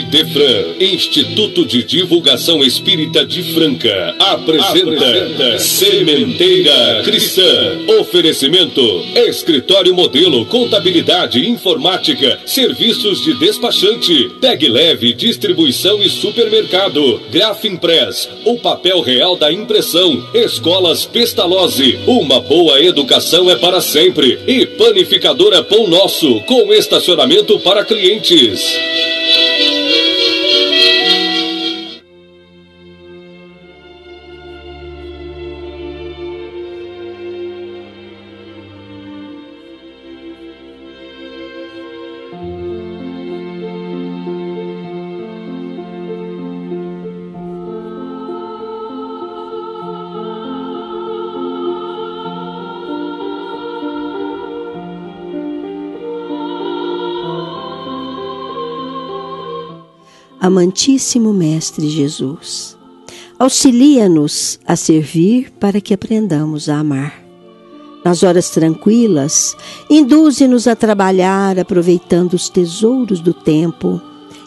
Idefran, Instituto de Divulgação Espírita de Franca, apresenta Sementeira Cristã. Oferecimento: Escritório Modelo, Contabilidade, Informática, Serviços de Despachante, Tag Leve, Distribuição e Supermercado, Grafimpress, o papel real da impressão, Escolas Pestalozzi, uma boa educação é para sempre, e Panificadora Pão Nosso, com estacionamento para clientes. Amantíssimo Mestre Jesus, auxilia-nos a servir para que aprendamos a amar. Nas horas tranquilas, induze-nos a trabalhar aproveitando os tesouros do tempo,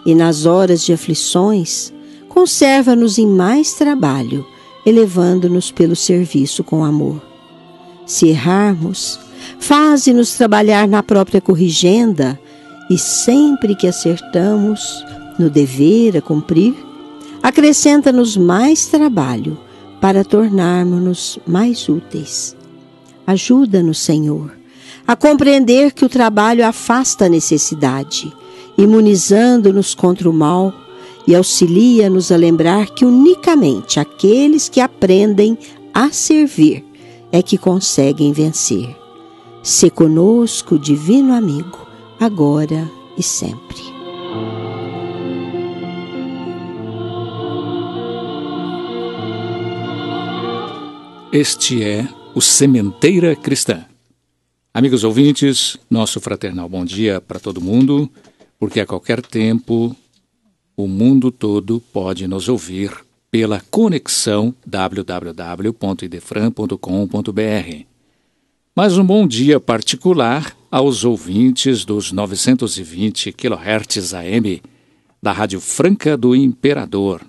e nas horas de aflições, conserva-nos em mais trabalho, elevando-nos pelo serviço com amor. Se errarmos, faze-nos trabalhar na própria corrigenda, e sempre que acertamos no dever a cumprir, acrescenta-nos mais trabalho para tornarmos-nos mais úteis. Ajuda-nos, Senhor, a compreender que o trabalho afasta a necessidade, imunizando-nos contra o mal, e auxilia-nos a lembrar que unicamente aqueles que aprendem a servir é que conseguem vencer. Sê conosco, divino amigo, agora e sempre. Este é o Sementeira Cristã. Amigos ouvintes, nosso fraternal bom dia para todo mundo, porque a qualquer tempo o mundo todo pode nos ouvir pela conexão www.idefran.com.br. Mas um bom dia particular aos ouvintes dos 920 kHz AM da Rádio Franca do Imperador,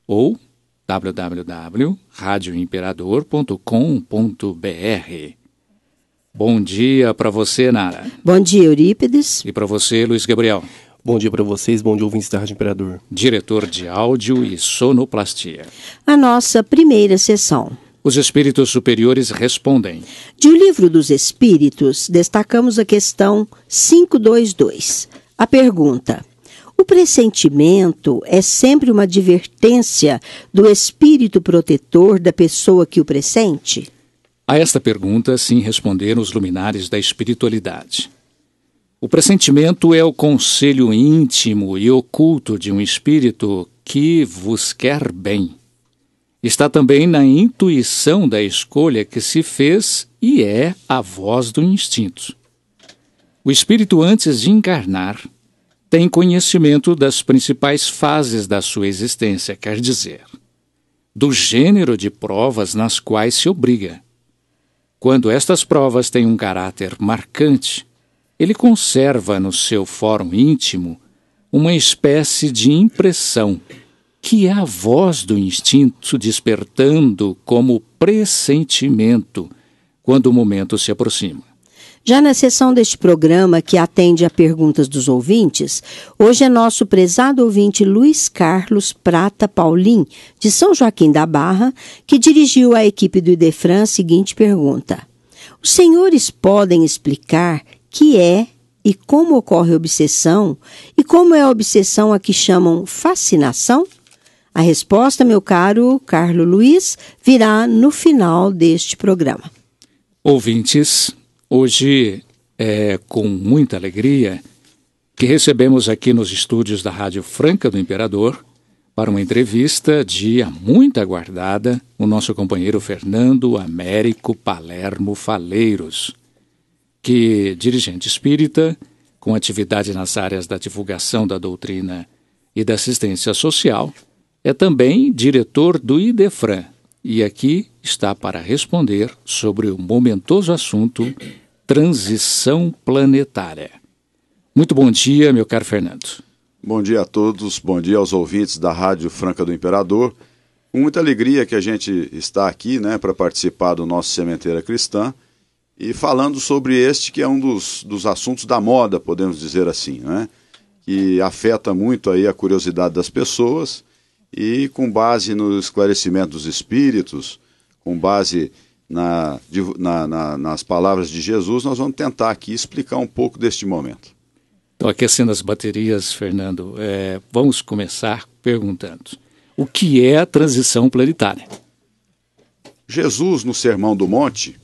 ou www.radioimperador.com.br. Bom dia para você, Nara. Bom dia, Eurípides. E para você, Luiz Gabriel. Bom dia para vocês, bom dia, ouvintes da Rádio Imperador. Diretor de áudio e sonoplastia. A nossa primeira sessão. Os espíritos superiores respondem. De O Livro dos Espíritos, destacamos a questão 522. A pergunta: o pressentimento é sempre uma advertência do espírito protetor da pessoa que o pressente? A esta pergunta, sim, responderam os luminares da espiritualidade. O pressentimento é o conselho íntimo e oculto de um espírito que vos quer bem. Está também na intuição da escolha que se fez e é a voz do instinto. O espírito, antes de encarnar, tem conhecimento das principais fases da sua existência, quer dizer, do gênero de provas nas quais se obriga. Quando estas provas têm um caráter marcante, ele conserva no seu fórum íntimo uma espécie de impressão, que é a voz do instinto despertando como pressentimento quando o momento se aproxima. Já na sessão deste programa, que atende a perguntas dos ouvintes, hoje é nosso prezado ouvinte Luiz Carlos Prata Paulim, de São Joaquim da Barra, que dirigiu à equipe do Idefran a seguinte pergunta: os senhores podem explicar que é e como ocorre a obsessão, e como é a obsessão a que chamam fascinação? A resposta, meu caro Carlos Luiz, virá no final deste programa. Ouvintes, hoje é com muita alegria que recebemos aqui nos estúdios da Rádio Franca do Imperador, para uma entrevista muito aguardada, o nosso companheiro Fernando Américo Palermo Faleiros, que, dirigente espírita, com atividade nas áreas da divulgação da doutrina e da assistência social, é também diretor do Idefran, e aqui está para responder sobre o momentoso assunto transição planetária. Muito bom dia, meu caro Fernando. Bom dia a todos, bom dia aos ouvintes da Rádio Franca do Imperador. Com muita alegria que a gente está aqui, para participar do nosso Sementeira Cristã e falando sobre este que é um dos assuntos da moda, podemos dizer assim, que afeta muito aí a curiosidade das pessoas e com base no esclarecimento dos espíritos, com base nas palavras de Jesus, nós vamos tentar aqui explicar um pouco deste momento. Então, aquecendo as baterias, Fernando, vamos começar perguntando: o que é a transição planetária? Jesus, no Sermão do Monte,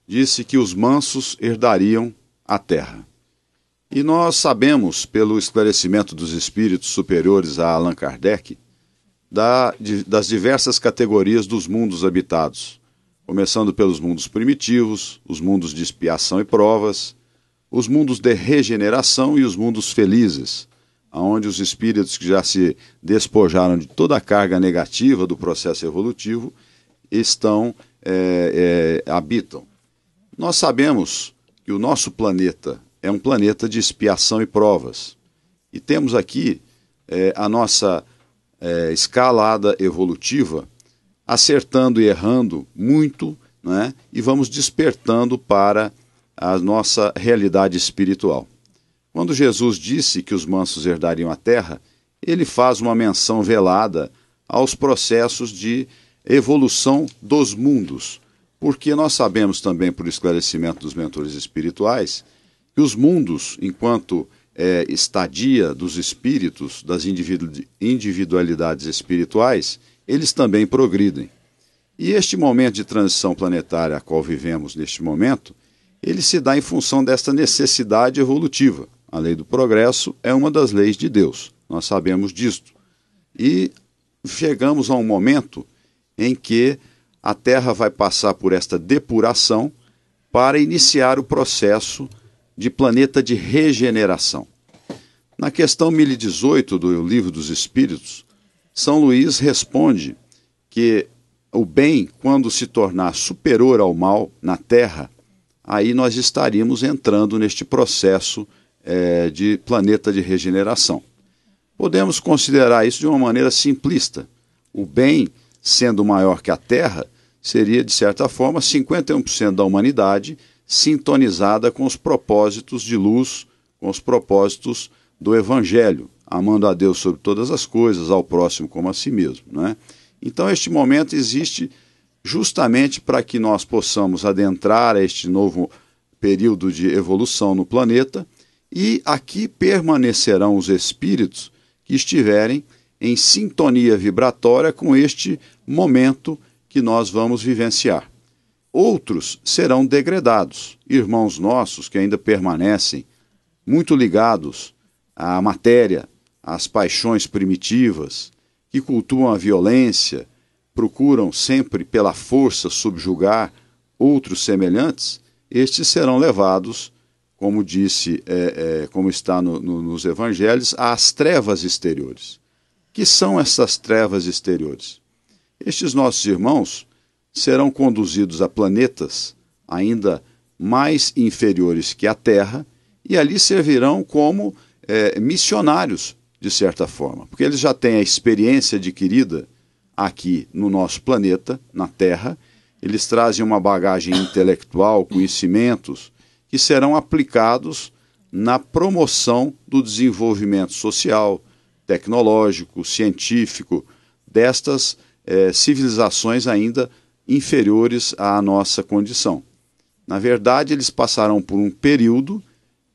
disse que os mansos herdariam a terra. E nós sabemos, pelo esclarecimento dos espíritos superiores a Allan Kardec, das diversas categorias dos mundos habitados, começando pelos mundos primitivos, os mundos de expiação e provas, os mundos de regeneração e os mundos felizes, onde os espíritos que já se despojaram de toda a carga negativa do processo evolutivo habitam. Nós sabemos que o nosso planeta é um planeta de expiação e provas. E temos aqui a nossa escalada evolutiva acertando e errando muito, e vamos despertando para a nossa realidade espiritual. Quando Jesus disse que os mansos herdariam a terra, ele faz uma menção velada aos processos de evolução dos mundos, porque nós sabemos também, por esclarecimento dos mentores espirituais, que os mundos, enquanto estadia dos espíritos, das individualidades espirituais, eles também progridem. E este momento de transição planetária a qual vivemos neste momento, ele se dá em função desta necessidade evolutiva. A lei do progresso é uma das leis de Deus, nós sabemos disto. E chegamos a um momento em que a Terra vai passar por esta depuração para iniciar o processo de planeta de regeneração. Na questão 1018 do Livro dos Espíritos, São Luís responde que o bem, quando se tornar superior ao mal na Terra, aí nós estaríamos entrando neste processo de planeta de regeneração. Podemos considerar isso de uma maneira simplista. O bem, sendo maior que a Terra, seria, de certa forma, 51% da humanidade sintonizada com os propósitos de luz, com os propósitos do Evangelho, amando a Deus sobre todas as coisas, ao próximo como a si mesmo. Então, este momento existe justamente para que nós possamos adentrar a este novo período de evolução no planeta, e aqui permanecerão os espíritos que estiverem em sintonia vibratória com este momento que nós vamos vivenciar. Outros serão degradados, irmãos nossos que ainda permanecem muito ligados à matéria, às paixões primitivas, que cultuam a violência, procuram sempre pela força subjugar outros semelhantes, estes serão levados, como disse, como está nos evangelhos, às trevas exteriores. Que são essas trevas exteriores? Estes nossos irmãos serão conduzidos a planetas ainda mais inferiores que a Terra, e ali servirão como missionários, de certa forma, porque eles já têm a experiência adquirida aqui no nosso planeta, na Terra. Eles trazem uma bagagem intelectual, conhecimentos, que serão aplicados na promoção do desenvolvimento social, tecnológico, científico, destas civilizações ainda inferiores à nossa condição. Na verdade, eles passarão por um período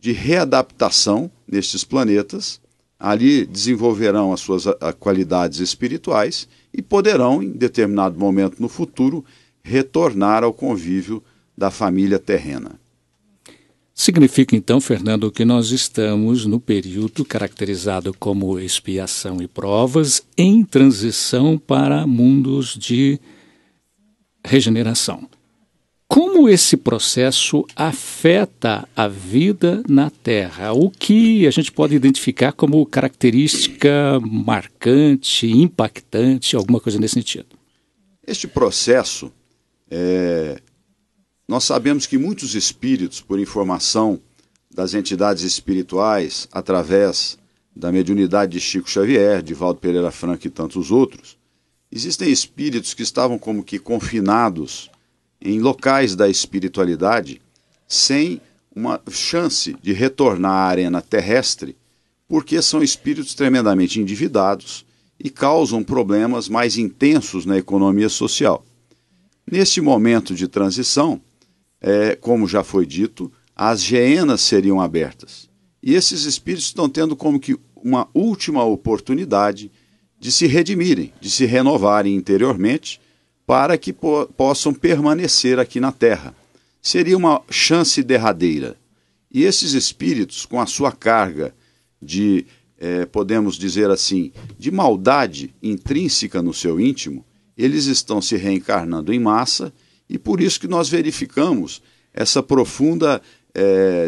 de readaptação nestes planetas, ali desenvolverão as suas qualidades espirituais e poderão, em determinado momento no futuro, retornar ao convívio da família terrena. Significa então, Fernando, que nós estamos no período caracterizado como expiação e provas, em transição para mundos de regeneração. Como esse processo afeta a vida na Terra? O que a gente pode identificar como característica marcante, impactante, alguma coisa nesse sentido? Este processo, nós sabemos que muitos espíritos, por informação das entidades espirituais, através da mediunidade de Chico Xavier, de Valdo Pereira Franco e tantos outros, existem espíritos que estavam como que confinados em locais da espiritualidade sem uma chance de retornar à arena terrestre, porque são espíritos tremendamente endividados e causam problemas mais intensos na economia social. Neste momento de transição, como já foi dito, as geenas seriam abertas. E esses espíritos estão tendo como que uma última oportunidade de se redimirem, de se renovarem interiormente, para que possam permanecer aqui na Terra. Seria uma chance derradeira. E esses espíritos, com a sua carga de, podemos dizer assim, de maldade intrínseca no seu íntimo, eles estão se reencarnando em massa, e por isso que nós verificamos essa profunda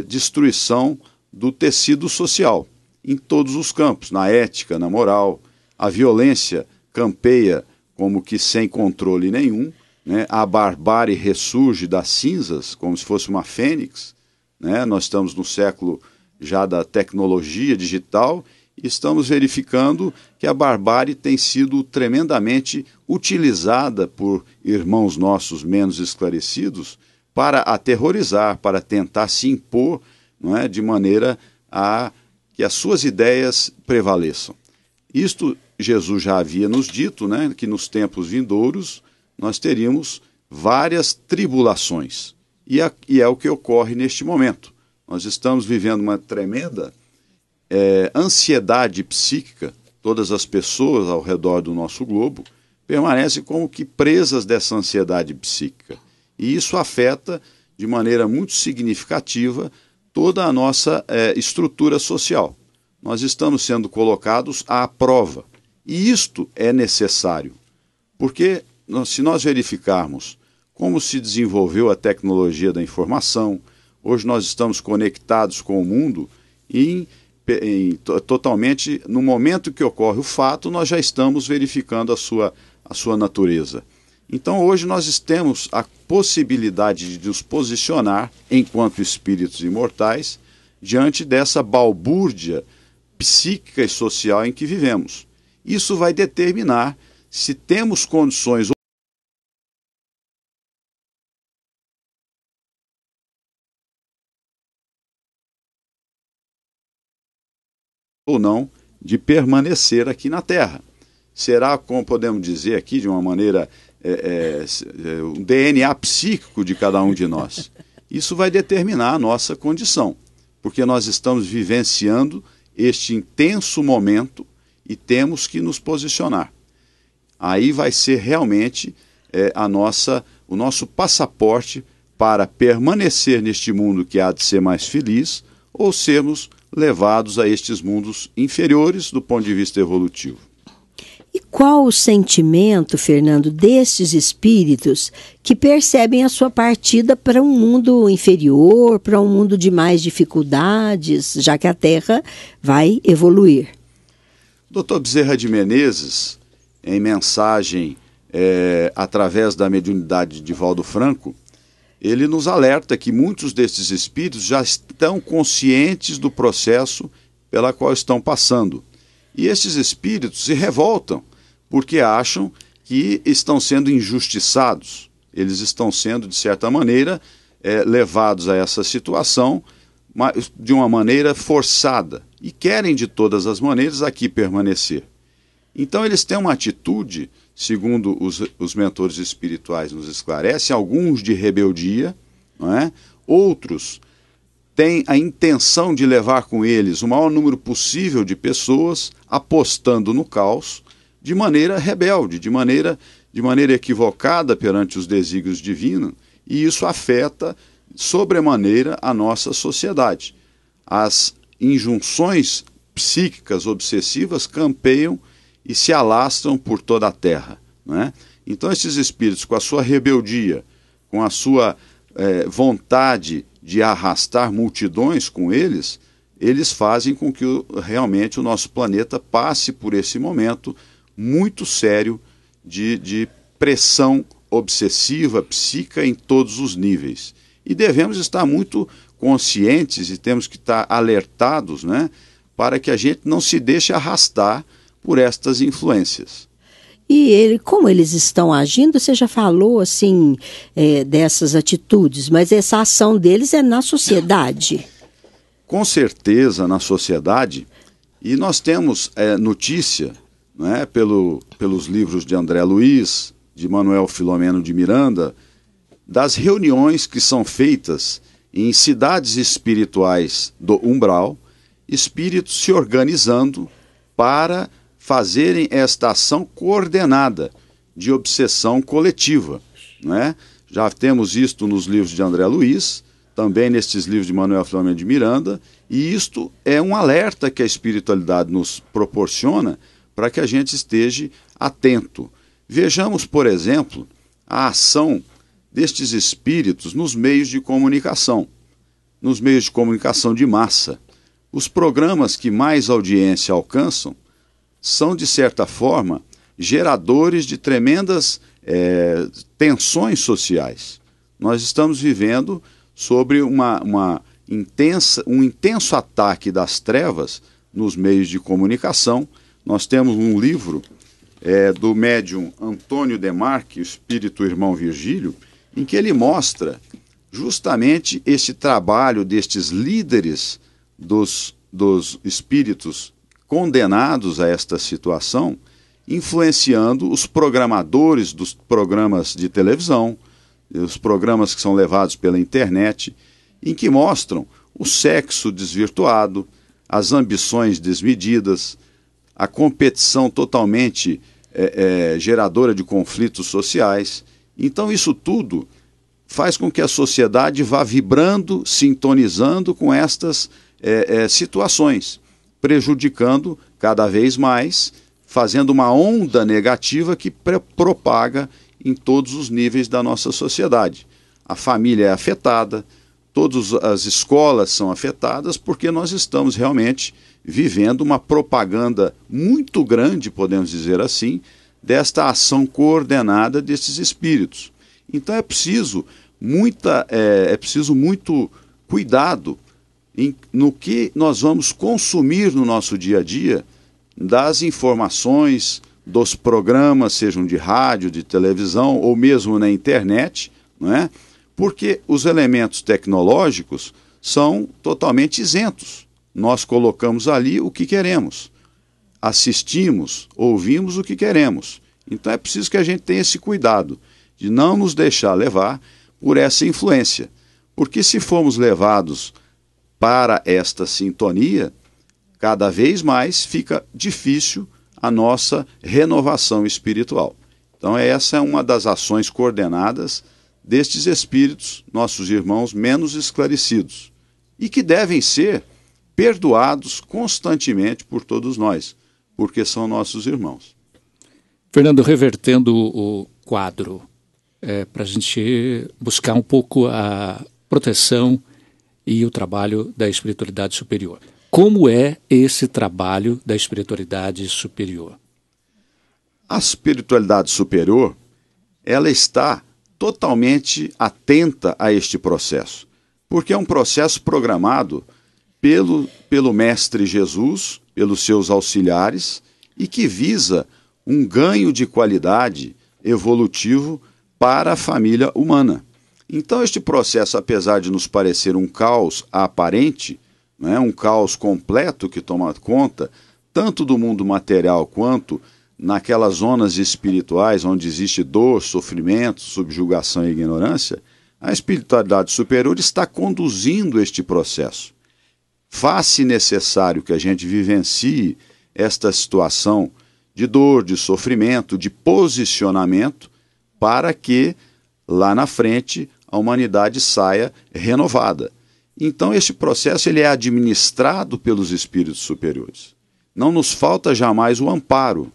destruição do tecido social, em todos os campos, na ética, na moral. A violência campeia como que sem controle nenhum, né? A barbárie ressurge das cinzas como se fosse uma fênix, né? Nós estamos no século já da tecnologia digital e estamos verificando que a barbárie tem sido tremendamente utilizada por irmãos nossos menos esclarecidos para aterrorizar, para tentar se impor, não é? De maneira a que as suas ideias prevaleçam. Isto Jesus já havia nos dito, né, que nos tempos vindouros nós teríamos várias tribulações. E é o que ocorre neste momento. Nós estamos vivendo uma tremenda ansiedade psíquica. Todas as pessoas ao redor do nosso globo permanecem como que presas dessa ansiedade psíquica. E isso afeta de maneira muito significativa toda a nossa estrutura social. Nós estamos sendo colocados à prova. E isto é necessário, porque se nós verificarmos como se desenvolveu a tecnologia da informação, hoje nós estamos conectados com o mundo totalmente, no momento que ocorre o fato, nós já estamos verificando a sua natureza. Então hoje nós temos a possibilidade de nos posicionar enquanto espíritos imortais diante dessa balbúrdia psíquica e social em que vivemos. Isso vai determinar se temos condições ou não de permanecer aqui na Terra. Será, como podemos dizer aqui de uma maneira, um DNA psíquico de cada um de nós. Isso vai determinar a nossa condição, porque nós estamos vivenciando este intenso momento e temos que nos posicionar. Aí vai ser realmente o nosso passaporte para permanecer neste mundo que há de ser mais feliz ou sermos levados a estes mundos inferiores do ponto de vista evolutivo. E qual o sentimento, Fernando, destes espíritos que percebem a sua partida para um mundo inferior, para um mundo de mais dificuldades, já que a Terra vai evoluir? Dr. Bezerra de Menezes, em mensagem através da mediunidade de Valdo Franco, ele nos alerta que muitos desses espíritos já estão conscientes do processo pela qual estão passando. E esses espíritos se revoltam porque acham que estão sendo injustiçados. Eles estão sendo, de certa maneira, levados a essa situação de uma maneira forçada e querem, de todas as maneiras, aqui permanecer. Então eles têm uma atitude, segundo os mentores espirituais nos esclarecem, alguns de rebeldia, não é? Outros têm a intenção de levar com eles o maior número possível de pessoas, apostando no caos, de maneira rebelde, de maneira equivocada perante os desígnios divinos, e isso afeta sobremaneira a nossa sociedade. As injunções psíquicas obsessivas campeiam e se alastram por toda a terra, né? Então esses espíritos, com a sua rebeldia, com a sua vontade de arrastar multidões com eles, eles fazem com que realmente o nosso planeta passe por esse momento muito sério de pressão obsessiva, psíquica em todos os níveis. E devemos estar muito conscientes e temos que estar alertados, né, para que a gente não se deixe arrastar por estas influências. E como eles estão agindo, você já falou assim dessas atitudes, mas essa ação deles é na sociedade. Com certeza na sociedade, e nós temos notícia, né, pelos livros de André Luiz, de Manuel Filomeno de Miranda, das reuniões que são feitas em cidades espirituais do umbral, espíritos se organizando para fazerem esta ação coordenada de obsessão coletiva, né? Já temos isto nos livros de André Luiz, também nestes livros de Manuel Filomeno de Miranda, e isto é um alerta que a espiritualidade nos proporciona para que a gente esteja atento. Vejamos, por exemplo, a ação destes espíritos nos meios de comunicação de massa. Os programas que mais audiência alcançam são, de certa forma, geradores de tremendas tensões sociais. Nós estamos vivendo sobre um intenso ataque das trevas nos meios de comunicação. Nós temos um livro do médium Antônio Demarque, o Espírito Irmão Virgílio, em que ele mostra justamente esse trabalho destes líderes dos espíritos condenados a esta situação, influenciando os programadores dos programas de televisão, os programas que são levados pela internet, em que mostram o sexo desvirtuado, as ambições desmedidas, a competição totalmente geradora de conflitos sociais. Então isso tudo faz com que a sociedade vá vibrando, sintonizando com estas situações, prejudicando cada vez mais, fazendo uma onda negativa que propaga em todos os níveis da nossa sociedade. A família é afetada, todas as escolas são afetadas, porque nós estamos realmente vivendo uma propaganda muito grande, podemos dizer assim, desta ação coordenada desses espíritos. Então é preciso muito cuidado no que nós vamos consumir no nosso dia a dia, das informações, dos programas, sejam de rádio, de televisão ou mesmo na internet, não é? Porque os elementos tecnológicos são totalmente isentos. Nós colocamos ali o que queremos, assistimos, ouvimos o que queremos. Então é preciso que a gente tenha esse cuidado de não nos deixar levar por essa influência, porque se formos levados para esta sintonia, cada vez mais fica difícil a nossa renovação espiritual. Então essa é uma das ações coordenadas destes espíritos, nossos irmãos menos esclarecidos, e que devem ser perdoados constantemente por todos nós, porque são nossos irmãos. Fernando, revertendo o quadro, para a gente buscar um pouco a proteção e o trabalho da espiritualidade superior. Como é esse trabalho da espiritualidade superior? A espiritualidade superior, ela está totalmente atenta a este processo, porque é um processo programado pelo Mestre Jesus, pelos seus auxiliares, e que visa um ganho de qualidade evolutivo para a família humana. Então este processo, apesar de nos parecer um caos aparente, né, um caos completo que toma conta tanto do mundo material quanto naquelas zonas espirituais onde existe dor, sofrimento, subjugação e ignorância, a espiritualidade superior está conduzindo este processo. Faz-se necessário que a gente vivencie esta situação de dor, de sofrimento, de posicionamento, para que lá na frente a humanidade saia renovada. Então este processo ele é administrado pelos espíritos superiores. Não nos falta jamais o amparo.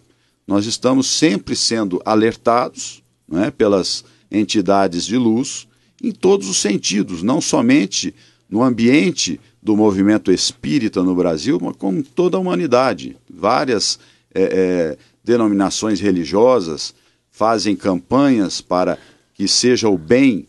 Nós estamos sempre sendo alertados, não é, pelas entidades de luz em todos os sentidos, não somente no ambiente do movimento espírita no Brasil, mas como toda a humanidade. Várias denominações religiosas fazem campanhas para que seja o bem,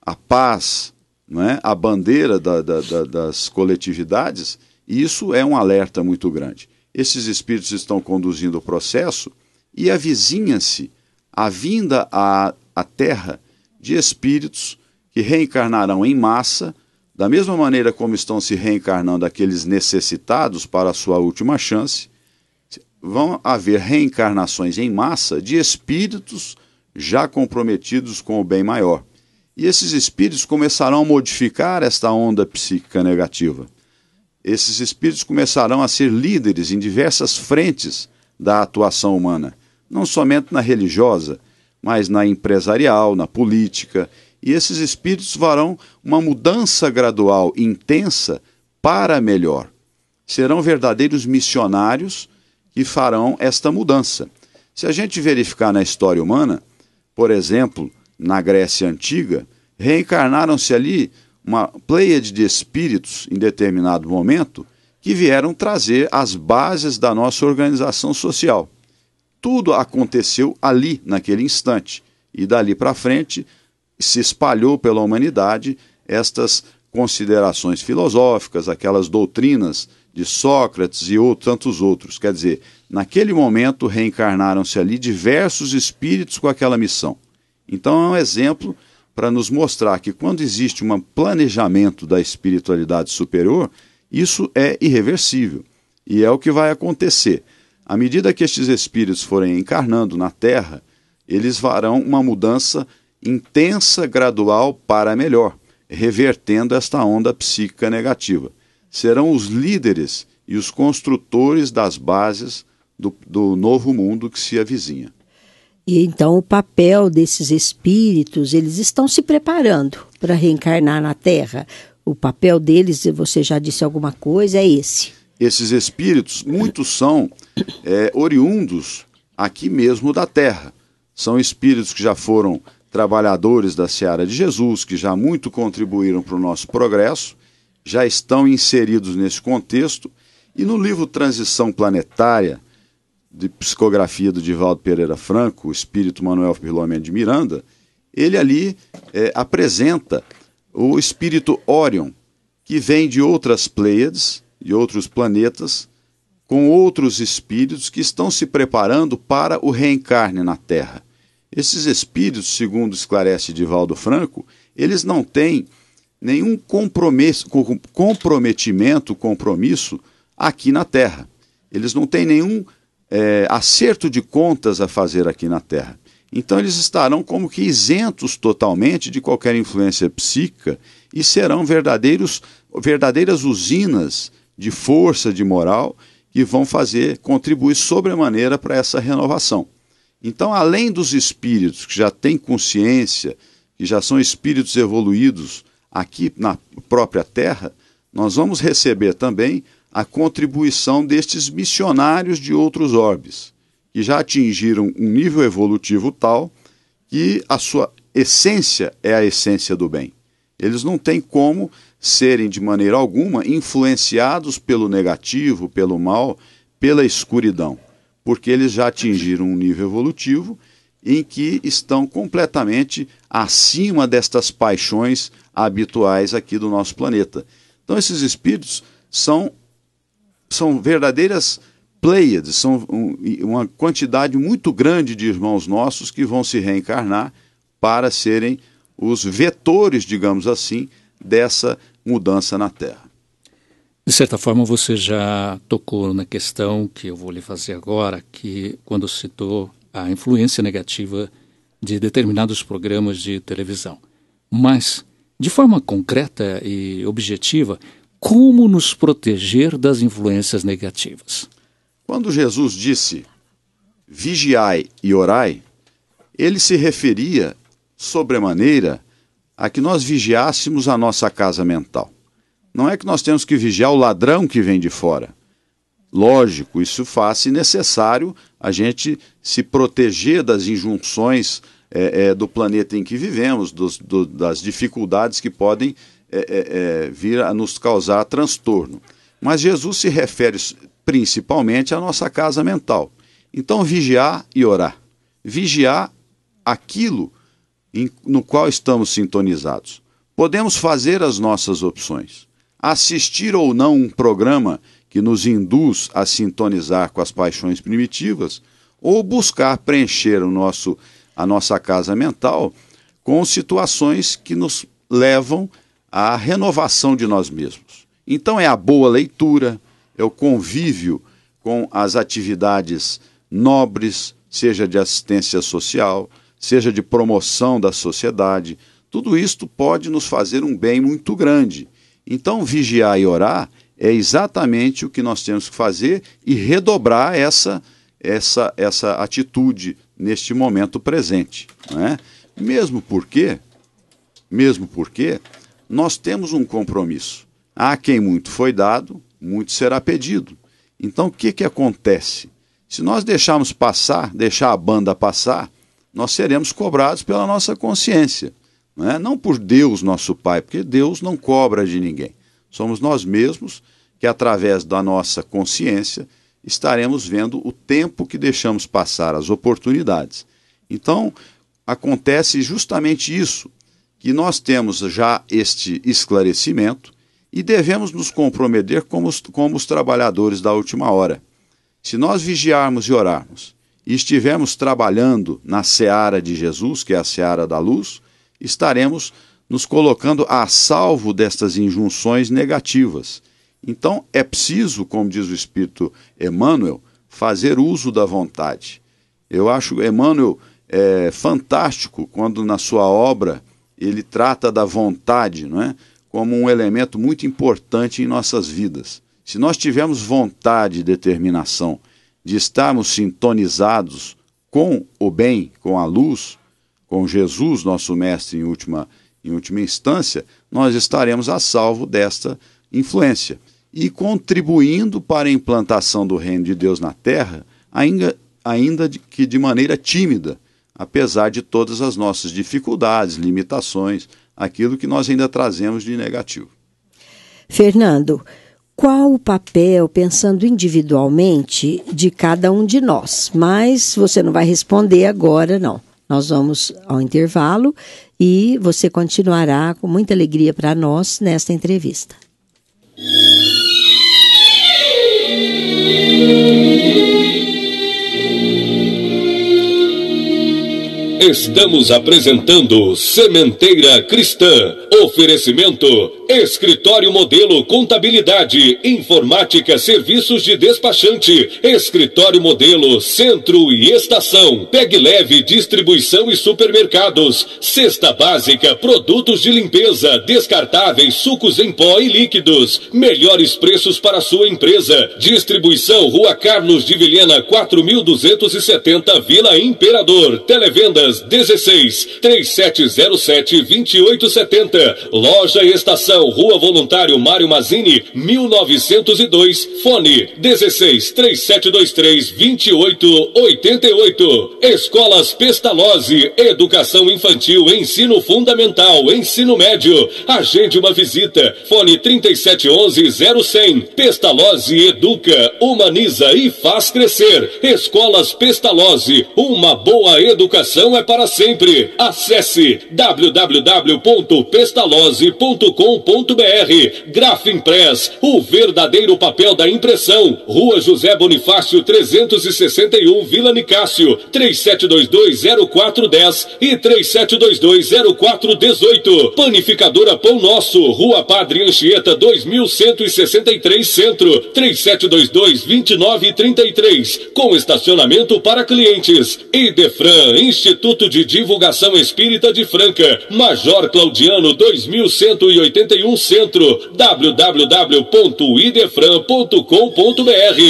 a paz, não é, a bandeira das coletividades, E isso é um alerta muito grande. Esses espíritos estão conduzindo o processo e avizinha-se a vinda à Terra de espíritos que reencarnarão em massa, da mesma maneira como estão se reencarnando aqueles necessitados para a sua última chance. Vão haver reencarnações em massa de espíritos já comprometidos com o bem maior. E esses espíritos começarão a modificar esta onda psíquica negativa. Esses espíritos começarão a ser líderes em diversas frentes da atuação humana, não somente na religiosa, mas na empresarial, na política. E esses espíritos farão uma mudança gradual, intensa, para melhor. Serão verdadeiros missionários que farão esta mudança. Se a gente verificar na história humana, por exemplo, na Grécia Antiga, reencarnaram-se ali uma pleiade de espíritos em determinado momento que vieram trazer as bases da nossa organização social. Tudo aconteceu ali, naquele instante, e dali para frente se espalhou pela humanidade estas considerações filosóficas, aquelas doutrinas de Sócrates e tantos outros. Quer dizer, naquele momento reencarnaram-se ali diversos espíritos com aquela missão. Então é um exemplo para nos mostrar que quando existe um planejamento da espiritualidade superior, isso é irreversível. E é o que vai acontecer. À medida que estes espíritos forem encarnando na Terra, eles farão uma mudança intensa, gradual, para melhor, revertendo esta onda psíquica negativa. Serão os líderes e os construtores das bases do novo mundo que se avizinha. E então o papel desses espíritos, eles estão se preparando para reencarnar na Terra. O papel deles, você já disse alguma coisa, é esse. Esses espíritos, muitos são oriundos aqui mesmo da Terra. São espíritos que já foram trabalhadores da seara de Jesus, que já muito contribuíram para o nosso progresso, já estão inseridos nesse contexto. E no livro Transição Planetária, de psicografia do Divaldo Pereira Franco, o espírito Manuel Filomeno de Miranda, ele ali apresenta o espírito Órion, que vem de outras Pleiades, de outros planetas, com outros espíritos que estão se preparando para o reencarne na Terra. Esses espíritos, segundo esclarece Divaldo Franco, eles não têm nenhum compromisso aqui na Terra. Eles não têm nenhum acerto de contas a fazer aqui na Terra. Então eles estarão como que isentos totalmente de qualquer influência psíquica e serão verdadeiras usinas de força, de moral, que vão contribuir sobremaneira para essa renovação. Então, além dos espíritos que já têm consciência, que já são espíritos evoluídos aqui na própria Terra, nós vamos receber também a contribuição destes missionários de outros orbes, que já atingiram um nível evolutivo tal que a sua essência é a essência do bem. Eles não têm como serem de maneira alguma influenciados pelo negativo, pelo mal, pela escuridão, porque eles já atingiram um nível evolutivo em que estão completamente acima destas paixões habituais aqui do nosso planeta. Então esses espíritos são verdadeiras Pleiades, são uma quantidade muito grande de irmãos nossos que vão se reencarnar para serem os vetores, digamos assim, dessa mudança na Terra. De certa forma, você já tocou na questão que eu vou lhe fazer agora, que quando citou a influência negativa de determinados programas de televisão. Mas, de forma concreta e objetiva, como nos proteger das influências negativas? Quando Jesus disse, vigiai e orai, ele se referia, sobremaneira, a que nós vigiássemos a nossa casa mental. Não é que nós temos que vigiar o ladrão que vem de fora. Lógico, isso faz necessário a gente se proteger das injunções do planeta em que vivemos, das dificuldades que podem vir a nos causar transtorno. Mas Jesus se refere principalmente à nossa casa mental. Então, vigiar e orar. Vigiar aquilo no qual estamos sintonizados. Podemos fazer as nossas opções. assistir ou não um programa que nos induz a sintonizar com as paixões primitivas, ou buscar preencher a nossa casa mental com situações que nos levam à renovação de nós mesmos. Então é a boa leitura, é o convívio com as atividades nobres, seja de assistência social, seja de promoção da sociedade. Tudo isto pode nos fazer um bem muito grande. Então, vigiar e orar é exatamente o que nós temos que fazer e redobrar essa atitude neste momento presente, né? Mesmo porque nós temos um compromisso. A quem muito foi dado, muito será pedido. Então, o que acontece? Se nós deixar a banda passar, nós seremos cobrados pela nossa consciência, né? Não por Deus, nosso Pai, porque Deus não cobra de ninguém. Somos nós mesmos que, através da nossa consciência, estaremos vendo o tempo que deixamos passar, as oportunidades. Então, acontece justamente isso, que nós temos já este esclarecimento e devemos nos comprometer como os trabalhadores da última hora. Se nós vigiarmos e orarmos e estivermos trabalhando na seara de Jesus, que é a seara da luz, estaremos nos colocando a salvo destas injunções negativas. Então é preciso, como diz o Espírito Emmanuel, fazer uso da vontade. Eu acho Emmanuel fantástico quando na sua obra ele trata da vontade, não é? Como um elemento muito importante em nossas vidas. Se nós tivermos vontade e determinação de estarmos sintonizados com o bem, com a luz, com Jesus, nosso mestre em última instância, nós estaremos a salvo desta influência e contribuindo para a implantação do reino de Deus na terra, ainda que de maneira tímida, apesar de todas as nossas dificuldades, limitações, aquilo que nós ainda trazemos de negativo. Fernando, qual o papel, pensando individualmente, de cada um de nós? Mas você não vai responder agora, não. Nós vamos ao intervalo e você continuará com muita alegria para nós nesta entrevista. Estamos apresentando Sementeira Cristã. Oferecimento: Escritório Modelo Contabilidade, Informática, Serviços de Despachante, Escritório Modelo Centro e Estação, Pegue Leve Distribuição e Supermercados, Cesta Básica, Produtos de Limpeza, Descartáveis, Sucos em Pó e Líquidos, melhores preços para sua empresa. Distribuição Rua Carlos de Vilhena 4270, Vila Imperador. Televendas 16 3707 2870. Loja Estação, Rua Voluntário Mário Mazzini 1902. Fone 16 3723 2888. Escolas Pestalozzi, Educação Infantil, Ensino Fundamental, Ensino Médio. Agende uma visita. Fone 3711-0100. Pestalozzi educa, humaniza e faz crescer. Escolas Pestalozzi, uma boa educação é para sempre. Acesse www.pestalozzi.com.br. Grafimpress, o verdadeiro papel da impressão. Rua José Bonifácio 361, Vila Nicásio, 3722-0410 e 3722-0418. Panificadora Pão Nosso, Rua Padre Anchieta 2163 Centro, 3722-2933, com estacionamento para clientes. Idefran, Instituto de Divulgação Espírita de Franca, Major Claudiano 2181 Centro, www.idefran.com.br.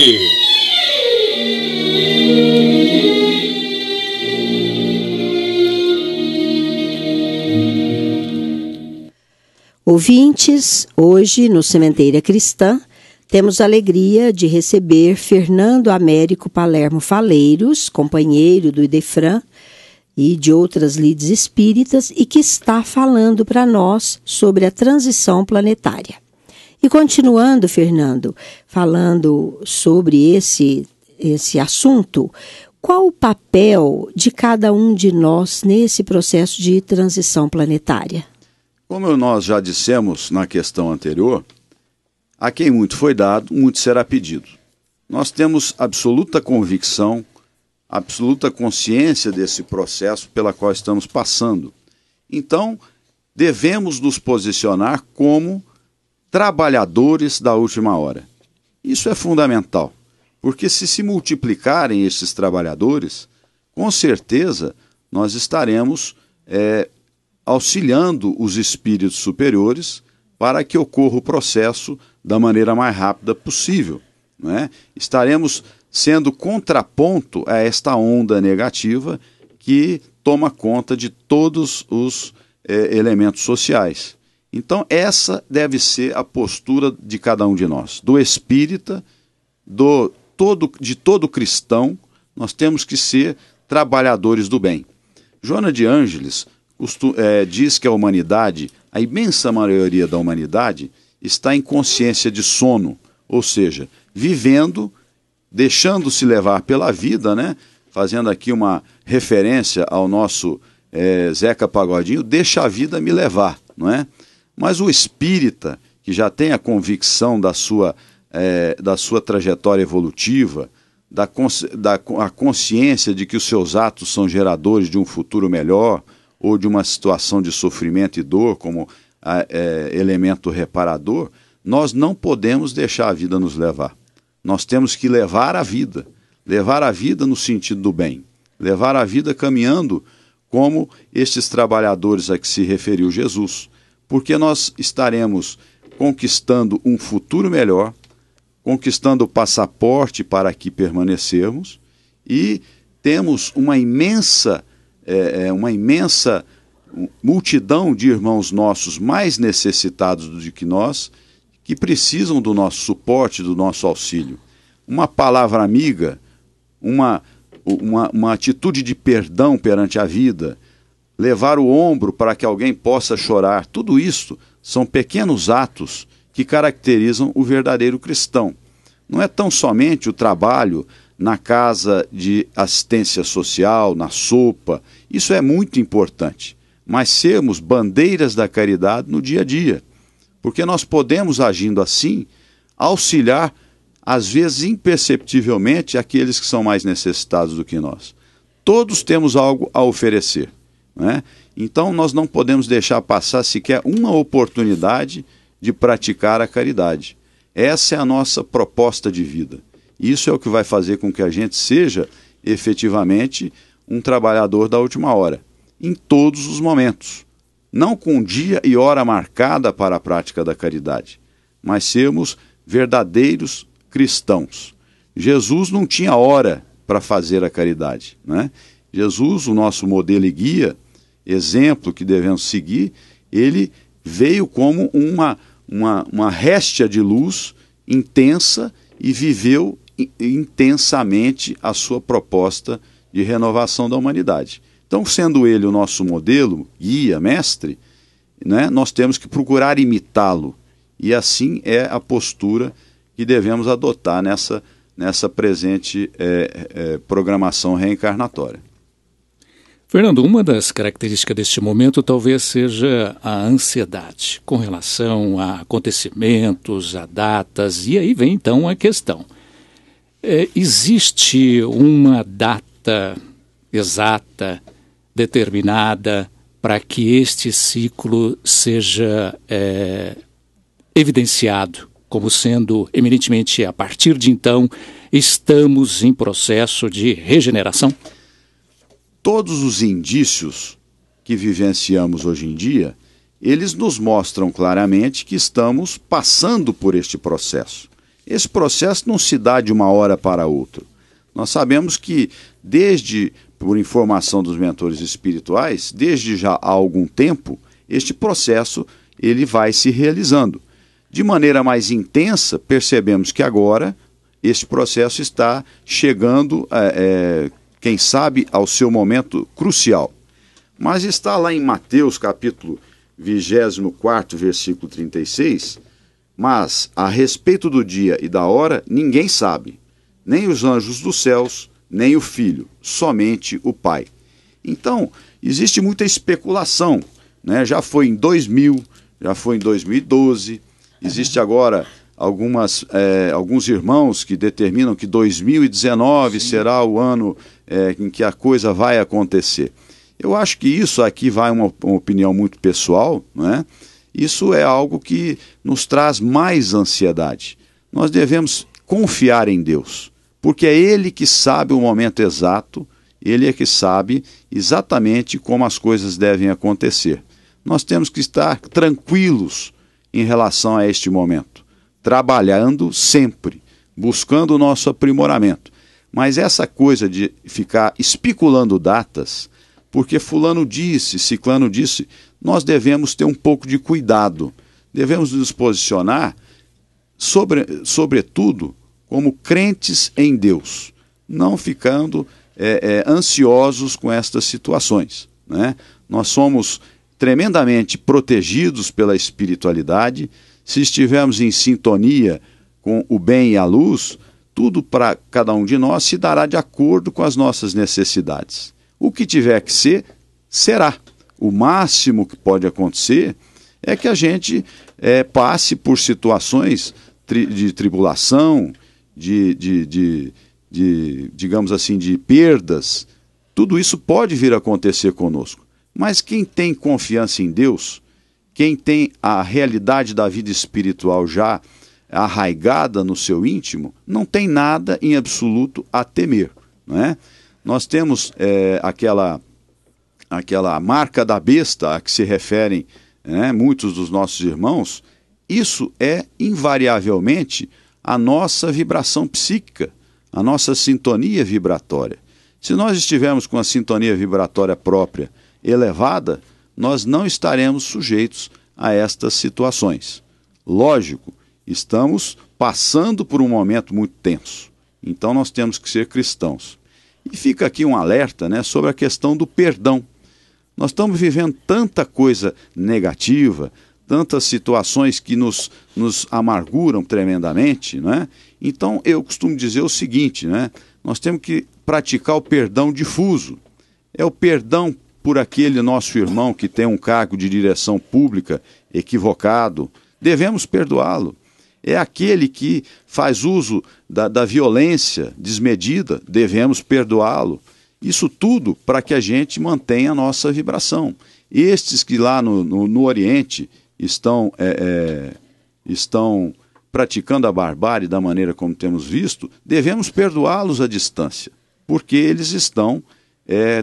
Ouvintes, hoje no Sementeira Cristã, temos a alegria de receber Fernando Américo Palermo Faleiros, companheiro do Idefran e de outras lides espíritas, e que está falando para nós sobre a transição planetária. E continuando, Fernando, falando sobre esse assunto, qual o papel de cada um de nós nesse processo de transição planetária? Como nós já dissemos na questão anterior, a quem muito foi dado, muito será pedido. Nós temos absoluta convicção, absoluta consciência desse processo pela qual estamos passando. Então, devemos nos posicionar como trabalhadores da última hora. Isso é fundamental, porque se multiplicarem estes trabalhadores, com certeza nós estaremos auxiliando os espíritos superiores para que ocorra o processo da maneira mais rápida possível, não é? Estaremos sendo contraponto a esta onda negativa que toma conta de todos os elementos sociais. Então, essa deve ser a postura de cada um de nós, do espírita, de todo cristão. Nós temos que ser trabalhadores do bem. Joana de Ângeles diz que a humanidade, a imensa maioria da humanidade, está em consciência de sono, ou seja, vivendo, deixando-se levar pela vida, né? Fazendo aqui uma referência ao nosso Zeca Pagodinho, deixa a vida me levar, não é? Mas o espírita, que já tem a convicção da sua trajetória evolutiva, a consciência de que os seus atos são geradores de um futuro melhor ou de uma situação de sofrimento e dor como elemento reparador, nós não podemos deixar a vida nos levar. Nós temos que levar a vida no sentido do bem, levar a vida caminhando como estes trabalhadores a que se referiu Jesus, porque nós estaremos conquistando um futuro melhor, conquistando o passaporte para aqui permanecermos, e temos uma imensa multidão de irmãos nossos mais necessitados do que nós, que precisam do nosso suporte, do nosso auxílio. Uma palavra amiga, uma atitude de perdão perante a vida, levar o ombro para que alguém possa chorar, tudo isso são pequenos atos que caracterizam o verdadeiro cristão. Não é tão somente o trabalho na casa de assistência social, na sopa, isso é muito importante, mas sermos bandeiras da caridade no dia a dia, porque nós podemos, agindo assim, auxiliar, às vezes imperceptivelmente, aqueles que são mais necessitados do que nós. Todos temos algo a oferecer, não é? Então nós não podemos deixar passar sequer uma oportunidade de praticar a caridade. Essa é a nossa proposta de vida. Isso é o que vai fazer com que a gente seja efetivamente um trabalhador da última hora, em todos os momentos. Não com dia e hora marcada para a prática da caridade, mas sermos verdadeiros cristãos. Jesus não tinha hora para fazer a caridade, né? Jesus, o nosso modelo e guia, exemplo que devemos seguir, ele veio como uma réstia de luz intensa e viveu intensamente a sua proposta de renovação da humanidade. Então, sendo ele o nosso modelo, guia, mestre, né, nós temos que procurar imitá-lo. E assim é a postura que devemos adotar nessa presente programação reencarnatória. Fernando, uma das características deste momento talvez seja a ansiedade com relação a acontecimentos, a datas, e aí vem então a questão. Existe uma data exata, determinada, para que este ciclo seja evidenciado como sendo eminentemente a partir de então estamos em processo de regeneração? Todos os indícios que vivenciamos hoje em dia, eles nos mostram claramente que estamos passando por este processo. Esse processo não se dá de uma hora para outra. Nós sabemos que, por informação dos mentores espirituais, desde já há algum tempo, este processo ele vai se realizando. De maneira mais intensa, percebemos que agora este processo está chegando, quem sabe, ao seu momento crucial. Mas está lá em Mateus, capítulo 24, versículo 36, mas a respeito do dia e da hora ninguém sabe, nem os anjos dos céus, nem o Filho, somente o Pai. Então, existe muita especulação, né? Já foi em 2000, já foi em 2012, existe agora alguns irmãos que determinam que 2019 será o ano em que a coisa vai acontecer. Eu acho que isso aqui vai uma opinião muito pessoal, não é? Isso é algo que nos traz mais ansiedade. Nós devemos confiar em Deus, porque é Ele que sabe o momento exato, Ele é que sabe exatamente como as coisas devem acontecer. Nós temos que estar tranquilos em relação a este momento, trabalhando sempre, buscando o nosso aprimoramento. Mas essa coisa de ficar especulando datas, porque fulano disse, ciclano disse, nós devemos ter um pouco de cuidado. Devemos nos posicionar, sobretudo, como crentes em Deus, não ficando ansiosos com estas situações, né? Nós somos tremendamente protegidos pela espiritualidade. Se estivermos em sintonia com o bem e a luz, tudo para cada um de nós se dará de acordo com as nossas necessidades. O que tiver que ser, será. O máximo que pode acontecer é que a gente passe por situações de tribulação, digamos assim, de perdas. Tudo isso pode vir a acontecer conosco. Mas quem tem confiança em Deus, quem tem a realidade da vida espiritual já arraigada no seu íntimo, não tem nada em absoluto a temer, não é? Nós temos aquela marca da besta a que se referem muitos dos nossos irmãos. Isso é invariavelmente a nossa vibração psíquica, a nossa sintonia vibratória. Se nós estivermos com a sintonia vibratória própria elevada, nós não estaremos sujeitos a estas situações. Lógico, estamos passando por um momento muito tenso, então nós temos que ser cristãos. E fica aqui um alerta, sobre a questão do perdão. Nós estamos vivendo tanta coisa negativa, tantas situações que nos amarguram tremendamente, Então eu costumo dizer o seguinte, nós temos que praticar o perdão difuso. É o perdão por aquele nosso irmão que tem um cargo de direção pública equivocado, devemos perdoá-lo. É aquele que faz uso da violência desmedida, devemos perdoá-lo. Isso tudo para que a gente mantenha a nossa vibração. Estes que lá no Oriente estão praticando a barbárie da maneira como temos visto, devemos perdoá-los à distância, porque eles estão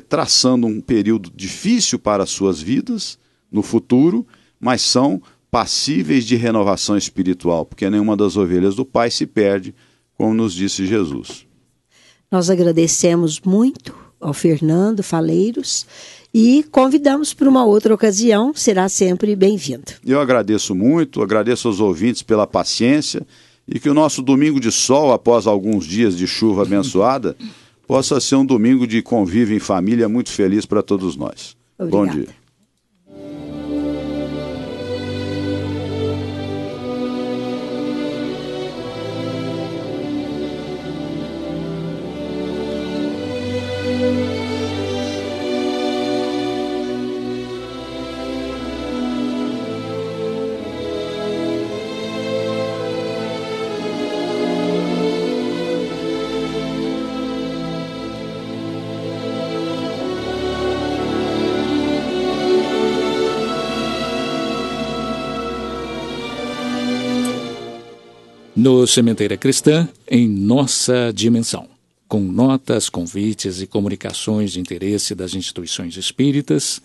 traçando um período difícil para as suas vidas no futuro, mas são passíveis de renovação espiritual, porque nenhuma das ovelhas do Pai se perde, como nos disse Jesus. Nós agradecemos muito ao Fernando Faleiros e convidamos para uma outra ocasião, será sempre bem-vindo. Eu agradeço muito, agradeço aos ouvintes pela paciência e que o nosso domingo de sol, após alguns dias de chuva abençoada, possa ser um domingo de convívio em família muito feliz para todos nós. Obrigada. Bom dia. No Sementeira Cristã, em nossa dimensão, com notas, convites e comunicações de interesse das instituições espíritas.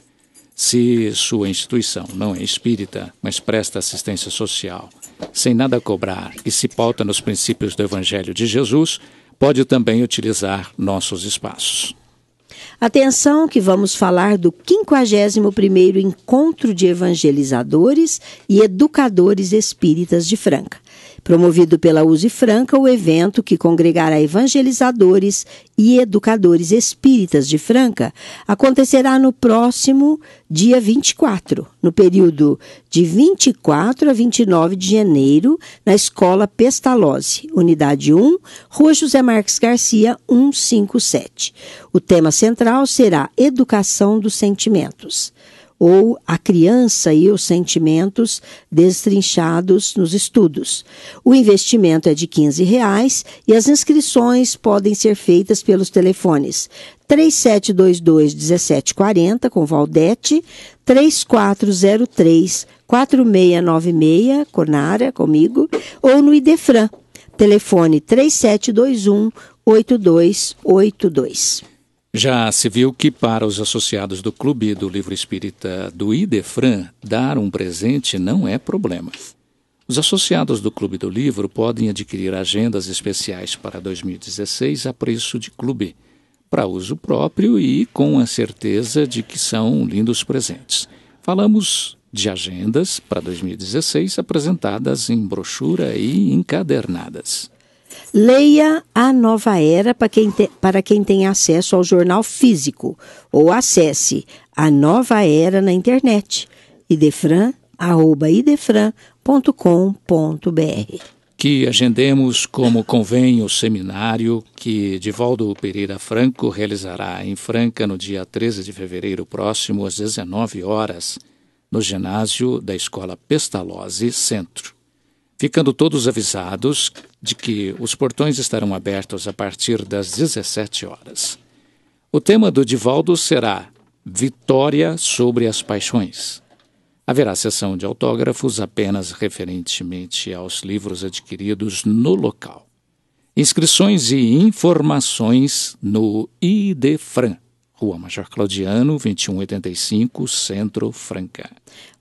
Se sua instituição não é espírita, mas presta assistência social, sem nada cobrar e se pauta nos princípios do Evangelho de Jesus, pode também utilizar nossos espaços. Atenção que vamos falar do 51º Encontro de Evangelizadores e Educadores Espíritas de Franca. Promovido pela USE Franca, o evento que congregará evangelizadores e educadores espíritas de Franca acontecerá no próximo dia 24, no período de 24 a 29 de janeiro, na Escola Pestalozzi, Unidade 1, Rua José Marques Garcia, 157. O tema central será Educação dos Sentimentos. ou A Criança e os Sentimentos Destrinchados nos Estudos. O investimento é de R$15 e as inscrições podem ser feitas pelos telefones 3722-1740 com Valdete, 3403-4696, Cornara, comigo, ou no Idefran, telefone 3721-8282. Já se viu que para os associados do Clube do Livro Espírita do Idefran, dar um presente não é problema. Os associados do Clube do Livro podem adquirir agendas especiais para 2016 a preço de clube, para uso próprio e com a certeza de que são lindos presentes. Falamos de agendas para 2016 apresentadas em brochura e encadernadas. Leia A Nova Era para quem tem acesso ao jornal físico ou acesse A Nova Era na internet, idefran@idefran.com.br. Que agendemos como convém o seminário que Divaldo Pereira Franco realizará em Franca no dia 13 de fevereiro próximo às 19 horas, no ginásio da Escola Pestalozzi Centro. Ficando todos avisados de que os portões estarão abertos a partir das 17 horas. O tema do Divaldo será Vitória sobre as Paixões. Haverá sessão de autógrafos apenas referentemente aos livros adquiridos no local. Inscrições e informações no Idefran, Rua Major Claudiano, 2185, Centro, Franca.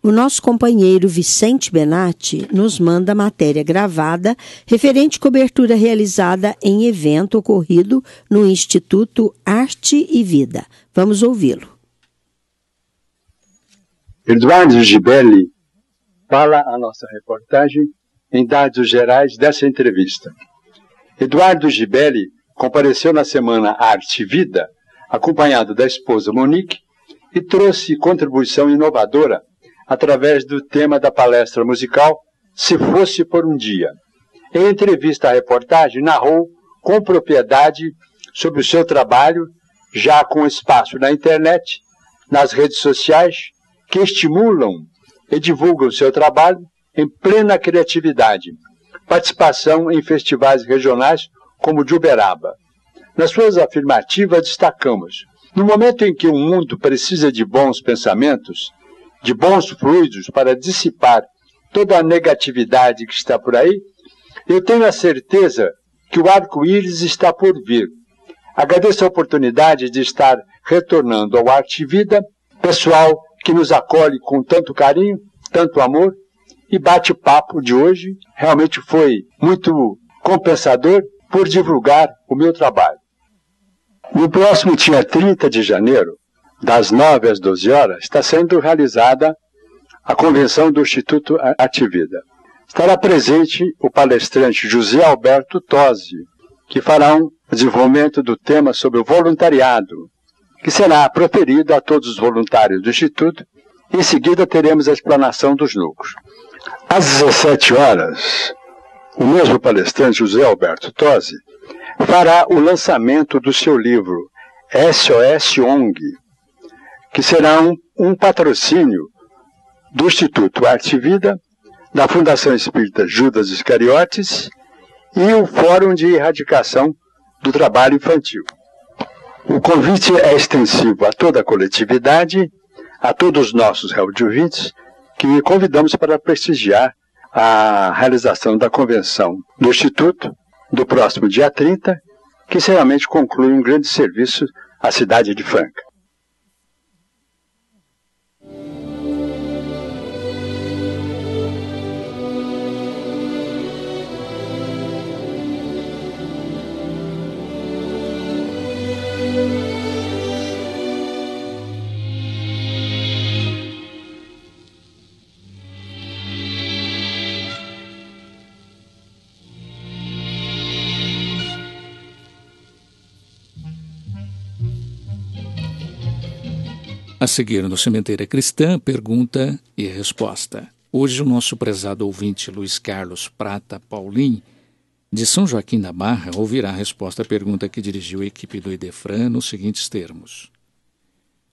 O nosso companheiro Vicente Benatti nos manda matéria gravada referente cobertura realizada em evento ocorrido no Instituto Arte e Vida. Vamos ouvi-lo. Eduardo Gibelli fala a nossa reportagem em dados gerais dessa entrevista. Eduardo Gibelli compareceu na semana Arte e Vida, acompanhado da esposa Monique, e trouxe contribuição inovadora através do tema da palestra musical Se Fosse por um Dia. Em entrevista à reportagem, narrou com propriedade sobre o seu trabalho, já com espaço na internet, nas redes sociais, que estimulam e divulgam seu trabalho em plena criatividade, participação em festivais regionais como o de Uberaba. Nas suas afirmativas destacamos: no momento em que o mundo precisa de bons pensamentos, de bons fluidos para dissipar toda a negatividade que está por aí, eu tenho a certeza que o arco-íris está por vir. Agradeço a oportunidade de estar retornando ao Arte e Vida, pessoal que nos acolhe com tanto carinho, tanto amor, e bate-papo de hoje realmente foi muito compensador por divulgar o meu trabalho. No próximo dia 30 de janeiro, das 9 às 12 horas, está sendo realizada a convenção do Instituto Arte e Vida. Estará presente o palestrante José Alberto Tosi, que fará um desenvolvimento do tema sobre o voluntariado, que será proferido a todos os voluntários do Instituto. Em seguida, teremos a explanação dos núcleos. Às 17 horas, o mesmo palestrante José Alberto Tosi fará o lançamento do seu livro SOS ONG, que será um patrocínio do Instituto Arte e Vida, da Fundação Espírita Judas Iscariotes e o Fórum de Erradicação do Trabalho Infantil. O convite é extensivo a toda a coletividade, a todos os nossos ouvintes, que convidamos para prestigiar a realização da convenção do Instituto do próximo dia 30, que seriamente conclui um grande serviço à cidade de Franca. A seguir, no Sementeira Cristã, pergunta e resposta. Hoje, o nosso prezado ouvinte Luiz Carlos Prata Paulin, de São Joaquim da Barra, ouvirá a resposta à pergunta que dirigiu a equipe do Idefran nos seguintes termos.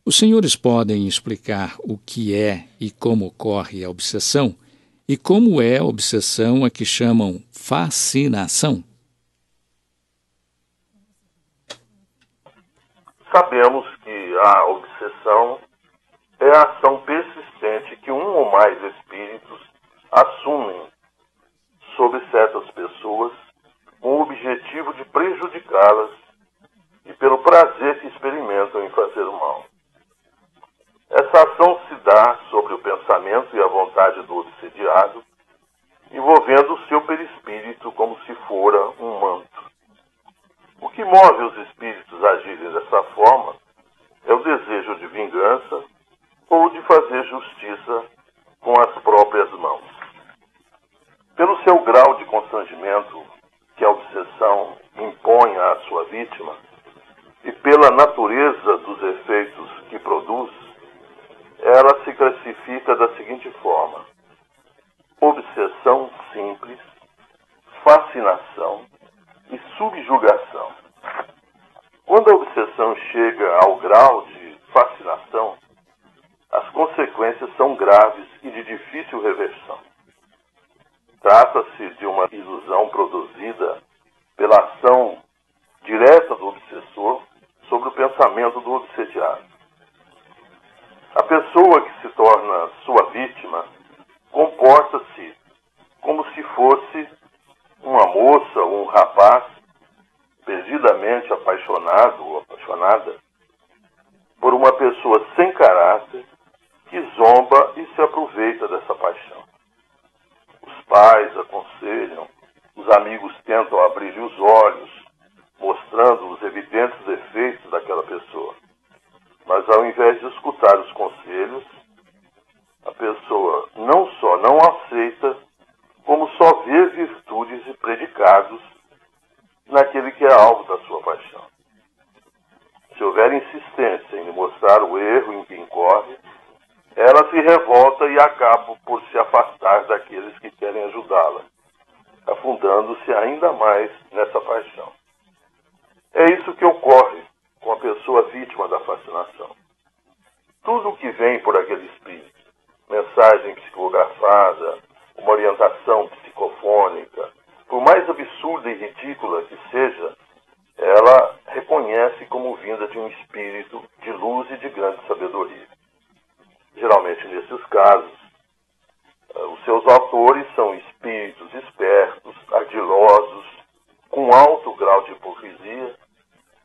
Os senhores podem explicar o que é e como ocorre a obsessão e como é a obsessão a que chamam fascinação? Sabemos que a obsessão é a ação persistente que um ou mais espíritos assumem sobre certas pessoas com o objetivo de prejudicá-las e pelo prazer que experimentam em fazer o mal. Essa ação se dá sobre o pensamento e a vontade do obsediado, envolvendo o seu perispírito como se fora um manto. O que move os espíritos a agirem dessa forma é o desejo de vingança ou de fazer justiça com as próprias mãos. Pelo seu grau de constrangimento que a obsessão impõe à sua vítima e pela natureza dos efeitos que produz, ela se classifica da seguinte forma: obsessão simples, fascinação e subjugação. Quando a obsessão chega ao grau de fascinação, as consequências são graves e de difícil reversão. Trata-se de uma ilusão produzida pela ação direta do obsessor sobre o pensamento do obsediado. A pessoa que se torna sua vítima comporta-se como se fosse uma moça ou um rapaz perdidamente apaixonado ou apaixonada por uma pessoa sem caráter que zomba e se aproveita dessa paixão. Os pais aconselham, os amigos tentam abrir-lhe os olhos, mostrando os evidentes defeitos daquela pessoa. Mas ao invés de escutar os conselhos, a pessoa não só não aceita, como só vê virtudes e predicados naquele que é alvo da sua paixão. Se houver insistência em lhe mostrar o erro em que incorre, ela se revolta e acaba por se afastar daqueles que querem ajudá-la, afundando-se ainda mais nessa paixão. É isso que ocorre com a pessoa vítima da fascinação. Tudo o que vem por aquele espírito, mensagem psicografada, uma orientação psicofônica, por mais absurda e ridícula que seja, ela reconhece como vinda de um espírito de luz e de grande sabedoria. Geralmente, nesses casos, os seus autores são espíritos espertos, ardilosos, com alto grau de hipocrisia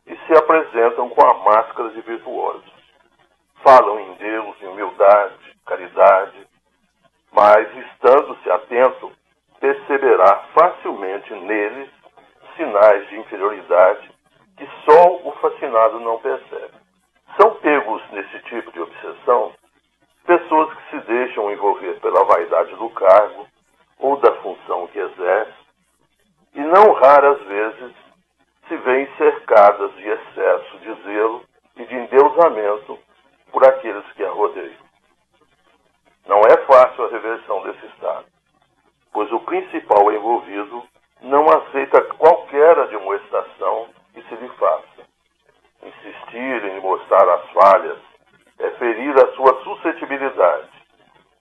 e se apresentam com a máscara de virtuosos. Falam em Deus, em humildade, caridade, mas, estando-se atento, perceberá facilmente neles sinais de inferioridade que só o fascinado não percebe. São pegos nesse tipo de obsessão pessoas que se deixam envolver pela vaidade do cargo ou da função que exerce e não raras vezes se veem cercadas de excesso de zelo e de endeusamento por aqueles que a rodeiam. Não é fácil a reversão desse estado, pois o principal envolvido não aceita qualquer admoestação que se lhe faça. Insistir em mostrar as falhas é ferir a sua suscetibilidade,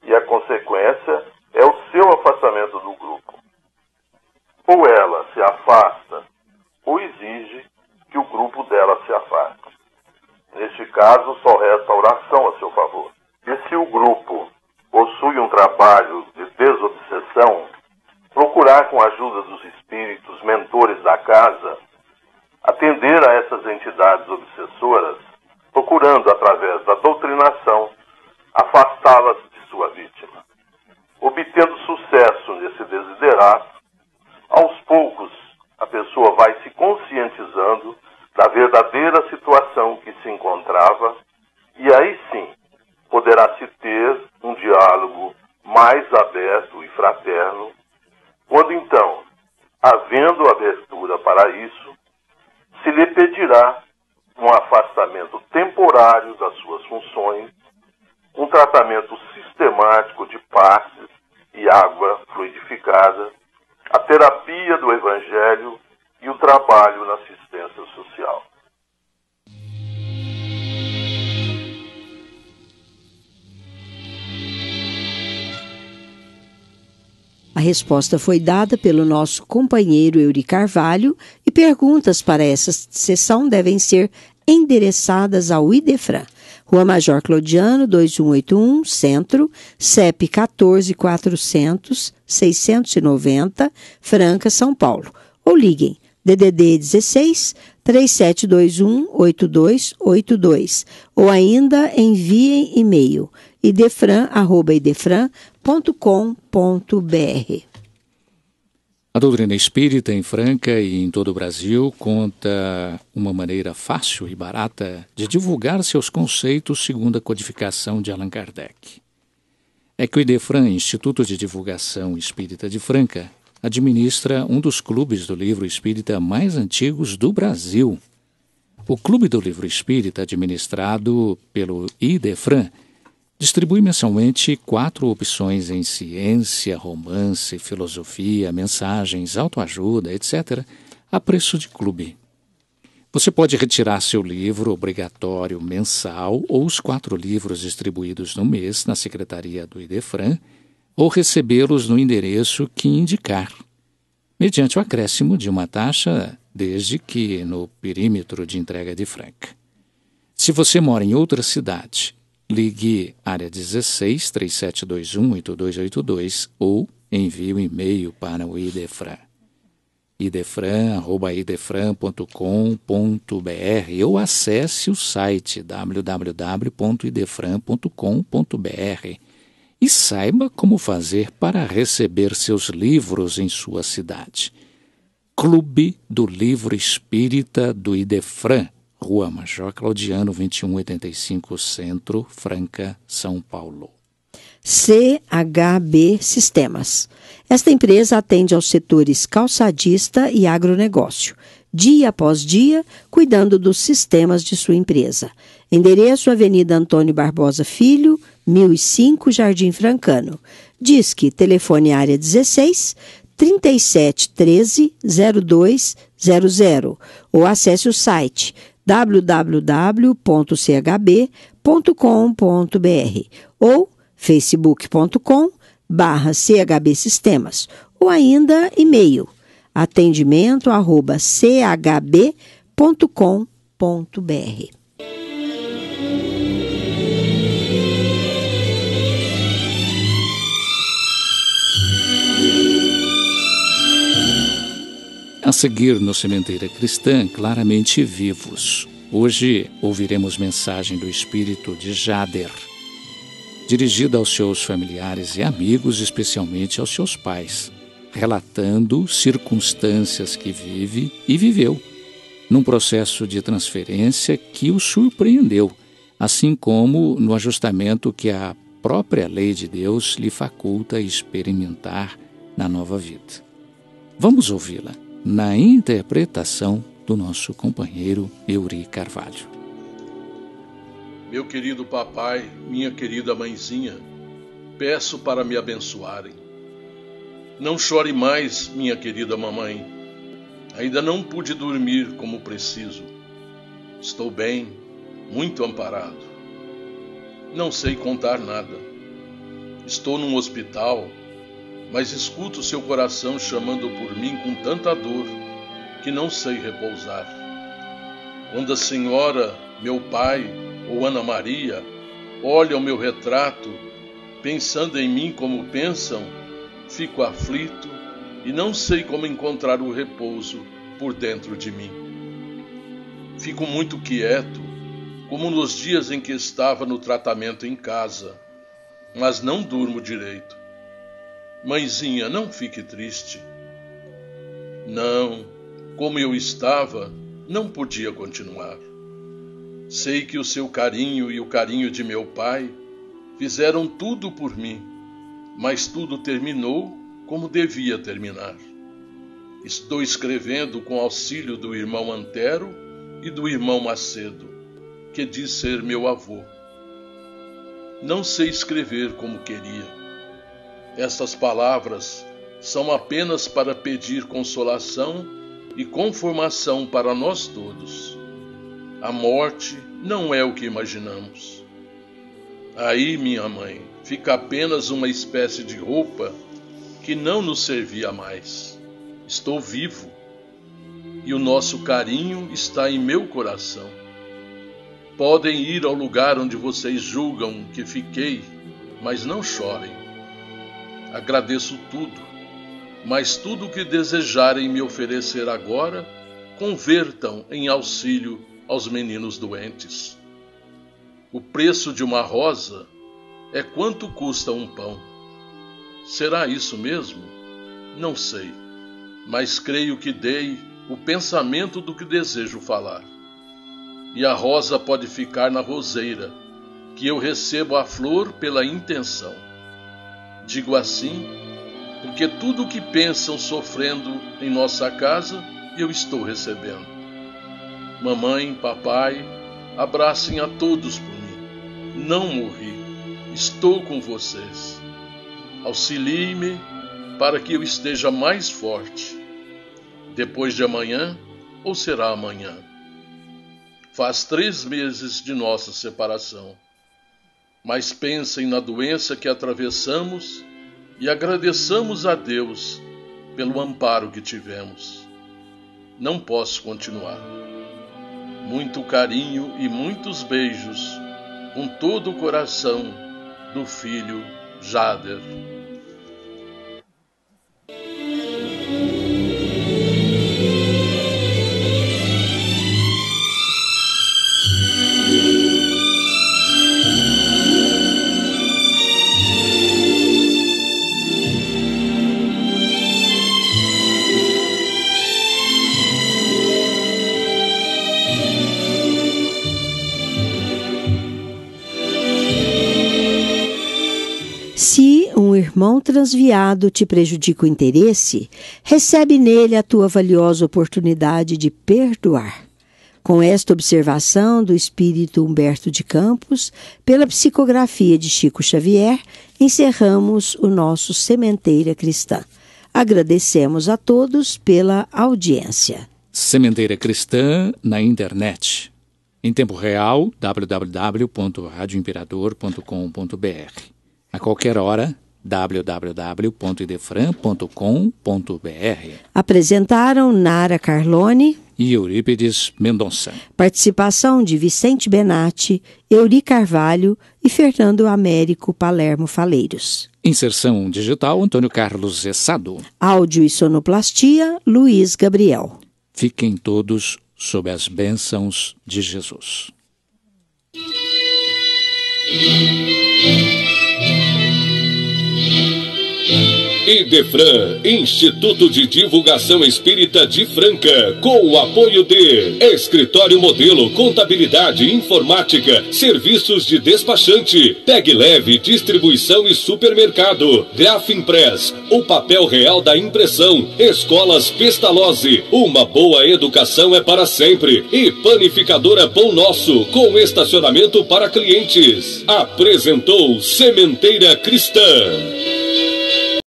e a consequência é o seu afastamento do grupo. Ou ela se afasta, ou exige que o grupo dela se afaste. Neste caso, só resta a oração a seu favor. E se o grupo possui um trabalho de desobsessão, procurar com a ajuda dos espíritos mentores da casa, atender a essas entidades obsessoras, procurando, através da doutrinação, afastá-las de sua vítima. Obtendo sucesso nesse desiderato, aos poucos a pessoa vai se conscientizando da verdadeira situação que se encontrava e aí sim poderá-se ter um diálogo mais aberto e fraterno, quando então, havendo abertura para isso, se lhe pedirá um afastamento temporário das suas funções, um tratamento sistemático de passes e água fluidificada, a terapia do Evangelho e o trabalho na assistência social. resposta foi dada pelo nosso companheiro Eury Carvalho e perguntas para essa sessão devem ser endereçadas ao Idefran. Rua Major Claudiano, 2181, Centro, CEP 14.400.690, Franca, São Paulo. Ou liguem, DDD 16 3721-8282. Ou ainda enviem e-mail idefran@idefran.com.br. A doutrina espírita em Franca e em todo o Brasil conta uma maneira fácil e barata de divulgar seus conceitos segundo a codificação de Allan Kardec. É que o Idefran, Instituto de Divulgação Espírita de Franca, administra um dos clubes do livro espírita mais antigos do Brasil. O Clube do Livro Espírita, administrado pelo Idefran, distribui mensalmente 4 opções em ciência, romance, filosofia, mensagens, autoajuda, etc., a preço de clube. Você pode retirar seu livro obrigatório mensal ou os 4 livros distribuídos no mês na secretaria do Idefran ou recebê-los no endereço que indicar, mediante o acréscimo de uma taxa desde que no perímetro de entrega de Franca. Se você mora em outra cidade, ligue área 16 3721-8282 ou envie um e-mail para o Idefran, idefran@idefran.com.br ou acesse o site www.idefran.com.br e saiba como fazer para receber seus livros em sua cidade. Clube do Livro Espírita do Idefran, Rua Major Claudiano, 2185, Centro, Franca, São Paulo. CHB Sistemas. Esta empresa atende aos setores calçadista e agronegócio, dia após dia, cuidando dos sistemas de sua empresa. Endereço: Avenida Antônio Barbosa Filho, 1005, Jardim Francano. Disque, telefone área 16 3713-0200 ou acesse o site www.chb.com.br ou facebook.com/CHB Sistemas ou ainda e-mail atendimento@chb.com.br. A seguir no Sementeira Cristã, claramente vivos. Hoje ouviremos mensagem do espírito de Jader, dirigida aos seus familiares e amigos, especialmente aos seus pais, relatando circunstâncias que vive e viveu, num processo de transferência que o surpreendeu, assim como no ajustamento que a própria lei de Deus lhe faculta experimentar na nova vida. Vamos ouvi-la na interpretação do nosso companheiro Eury Carvalho. Meu querido papai, minha querida mãezinha, peço para me abençoarem. Não chore mais, minha querida mamãe. Ainda não pude dormir como preciso. Estou bem, muito amparado. Não sei contar nada. Estou num hospital, mas escuto seu coração chamando por mim com tanta dor que não sei repousar. Quando a senhora, meu pai ou Ana Maria olham meu retrato, pensando em mim como pensam, fico aflito e não sei como encontrar o repouso por dentro de mim. Fico muito quieto, como nos dias em que estava no tratamento em casa, mas não durmo direito. Mãezinha, não fique triste. Não, como eu estava, não podia continuar. Sei que o seu carinho e o carinho de meu pai fizeram tudo por mim, mas tudo terminou como devia terminar. Estou escrevendo com auxílio do irmão Antero e do irmão Macedo, que diz ser meu avô. Não sei escrever como queria. Estas palavras são apenas para pedir consolação e conformação para nós todos. A morte não é o que imaginamos. Aí, minha mãe, fica apenas uma espécie de roupa que não nos servia mais. Estou vivo e o nosso carinho está em meu coração. Podem ir ao lugar onde vocês julgam que fiquei, mas não chorem. Agradeço tudo, mas tudo o que desejarem me oferecer agora, convertam em auxílio aos meninos doentes. O preço de uma rosa é quanto custa um pão. Será isso mesmo? Não sei, mas creio que dei o pensamento do que desejo falar. E a rosa pode ficar na roseira, que eu recebo a flor pela intenção. Digo assim, porque tudo o que pensam sofrendo em nossa casa, eu estou recebendo. Mamãe, papai, abracem a todos por mim. Não morri, estou com vocês. Auxilie-me para que eu esteja mais forte. Depois de amanhã, ou será amanhã? Faz 3 meses de nossa separação. Mas pensem na doença que atravessamos e agradeçamos a Deus pelo amparo que tivemos. Não posso continuar. Muito carinho e muitos beijos, com todo o coração, do filho Jader. Se um irmão transviado te prejudica o interesse, recebe nele a tua valiosa oportunidade de perdoar. Com esta observação do espírito Humberto de Campos, pela psicografia de Chico Xavier, encerramos o nosso Sementeira Cristã. Agradecemos a todos pela audiência. Sementeira Cristã na internet. Em tempo real, www.radioimperador.com.br. A qualquer hora, www.idefran.com.br. Apresentaram Nara Carlone e Eurípides Mendonça. Participação de Vicente Benatti, Euri Carvalho e Fernando Américo Palermo Faleiros. Inserção digital, Antônio Carlos Zessado. Áudio e sonoplastia, Luiz Gabriel. Fiquem todos sob as bênçãos de Jesus. Idefran, Instituto de Divulgação Espírita de Franca, com o apoio de Escritório Modelo, Contabilidade, Informática, Serviços de Despachante, Tag Leve, Distribuição e Supermercado, Grafimpress, o papel real da impressão, Escolas Pestalozzi, uma boa educação é para sempre, e Panificadora Pão Nosso, com estacionamento para clientes. Apresentou Sementeira Cristã.